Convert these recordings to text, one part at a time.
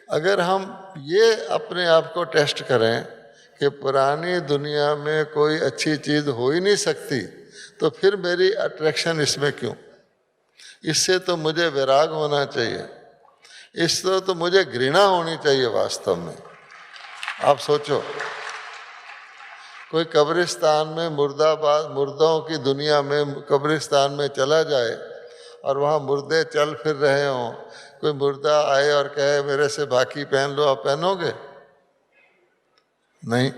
अगर हम ये अपने आप को टेस्ट करें कि पुरानी दुनिया में कोई अच्छी चीज़ हो ही नहीं सकती, तो फिर मेरी अट्रैक्शन इसमें क्यों? इससे तो मुझे वैराग होना चाहिए, इससे तो मुझे घृणा होनी चाहिए वास्तव में। आप सोचो, कोई कब्रिस्तान में मुर्दों की दुनिया में कब्रिस्तान में चला जाए और वहाँ मुर्दे चल फिर रहे हों, कोई मुर्दा आए और कहे मेरे से बाकी पहन लो, आप पहनोगे? नहीं।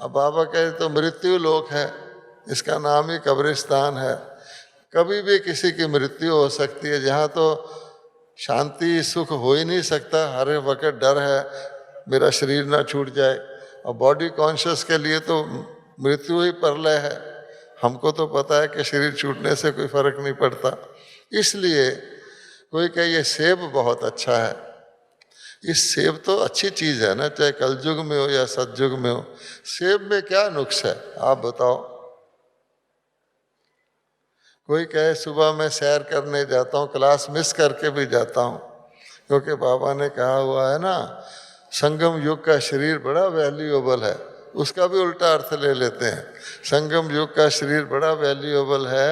अब बाबा कहे तो मृत्यु लोक है, इसका नाम ही कब्रिस्तान है, कभी भी किसी की मृत्यु हो सकती है, जहाँ तो शांति सुख हो ही नहीं सकता, हर वक्त डर है मेरा शरीर ना छूट जाए। और बॉडी कॉन्शियस के लिए तो मृत्यु ही प्रलय है, हमको तो पता है कि शरीर छूटने से कोई फर्क नहीं पड़ता। इसलिए कोई कहे ये सेब बहुत अच्छा है, इस सेब तो अच्छी चीज़ है ना, चाहे कलयुग में हो या सतयुग में हो, सेब में क्या नुक्स है आप बताओ? कोई कहे सुबह मैं सैर करने जाता हूँ, क्लास मिस करके भी जाता हूँ, क्योंकि बाबा ने कहा हुआ है ना संगम युग का शरीर बड़ा वैल्यूएबल है, उसका भी उल्टा अर्थ ले लेते हैं। संगम युग का शरीर बड़ा वैल्यूएबल है,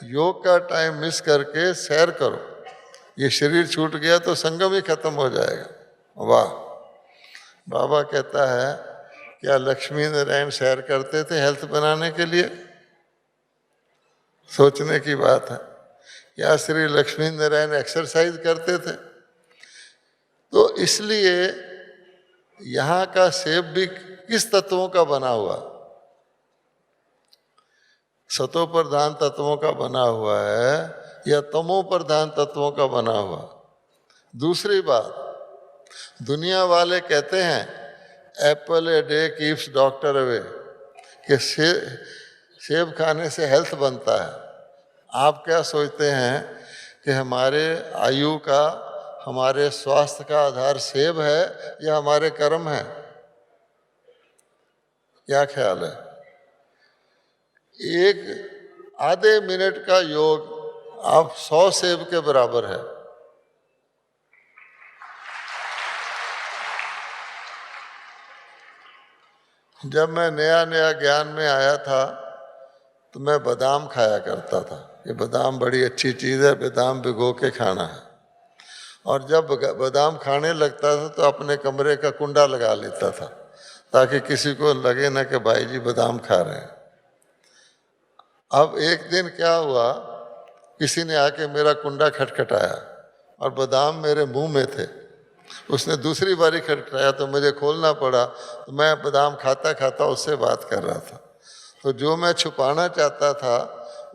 योग का टाइम मिस करके सैर करो, ये शरीर छूट गया तो संगम ही खत्म हो जाएगा। वाह! बाबा कहता है क्या लक्ष्मी नारायण सैर करते थे हेल्थ बनाने के लिए? सोचने की बात है। क्या श्री लक्ष्मी नारायण एक्सरसाइज करते थे? तो इसलिए यहाँ का सेब भी किस तत्वों का बना हुआ? सतो प्रधान तत्वों का बना हुआ है या तमो प्रधान तत्वों का बना हुआ? दूसरी बात, दुनिया वाले कहते हैं Apple a day keeps doctor away, कि सेब खाने से हेल्थ बनता है। आप क्या सोचते हैं कि हमारे आयु का, हमारे स्वास्थ्य का आधार सेब है या हमारे कर्म है? क्या ख्याल है? एक आधे मिनट का योग आप 100 सेब के बराबर है। जब मैं नया नया ज्ञान में आया था तो मैं बादाम खाया करता था, ये बादाम बड़ी अच्छी चीज़ है, बादाम भिगो के खाना है। और जब बादाम खाने लगता था तो अपने कमरे का कुंडा लगा लेता था ताकि किसी को लगे ना कि भाई जी बादाम खा रहे हैं। अब एक दिन क्या हुआ, किसी ने आके मेरा कुंडा खटखटाया और बादाम मेरे मुंह में थे। उसने दूसरी बारी खटखटाया तो मुझे खोलना पड़ा, तो मैं बादाम खाता खाता उससे बात कर रहा था। तो जो मैं छुपाना चाहता था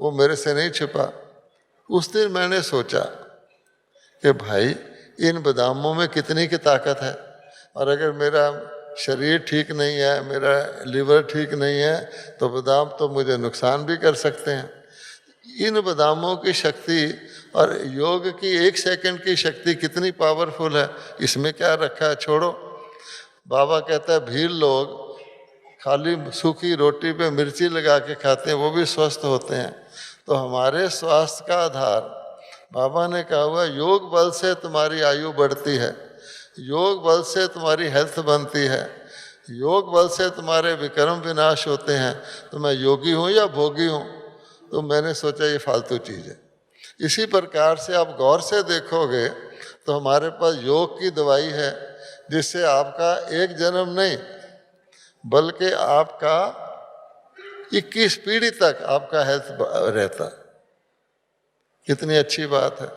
वो मेरे से नहीं छुपा। उस दिन मैंने सोचा कि भाई इन बादामों में कितनी की ताकत है, और अगर मेरा शरीर ठीक नहीं है, मेरा लीवर ठीक नहीं है, तो बादाम तो मुझे नुकसान भी कर सकते हैं। इन बादामों की शक्ति और योग की 1 सेकंड की शक्ति कितनी पावरफुल है, इसमें क्या रखा है, छोड़ो। बाबा कहता है भील लोग खाली सूखी रोटी पे मिर्ची लगा के खाते हैं, वो भी स्वस्थ होते हैं। तो हमारे स्वास्थ्य का आधार बाबा ने कहा हुआ योग बल से तुम्हारी आयु बढ़ती है, योग बल से तुम्हारी हेल्थ बनती है, योग बल से तुम्हारे विक्रम विनाश होते हैं। तो मैं योगी हूँ या भोगी हूँ? तो मैंने सोचा ये फालतू चीज़ है। इसी प्रकार से आप गौर से देखोगे तो हमारे पास योग की दवाई है, जिससे आपका एक जन्म नहीं बल्कि आपका 21 पीढ़ी तक आपका हेल्थ रहता। कितनी अच्छी बात है।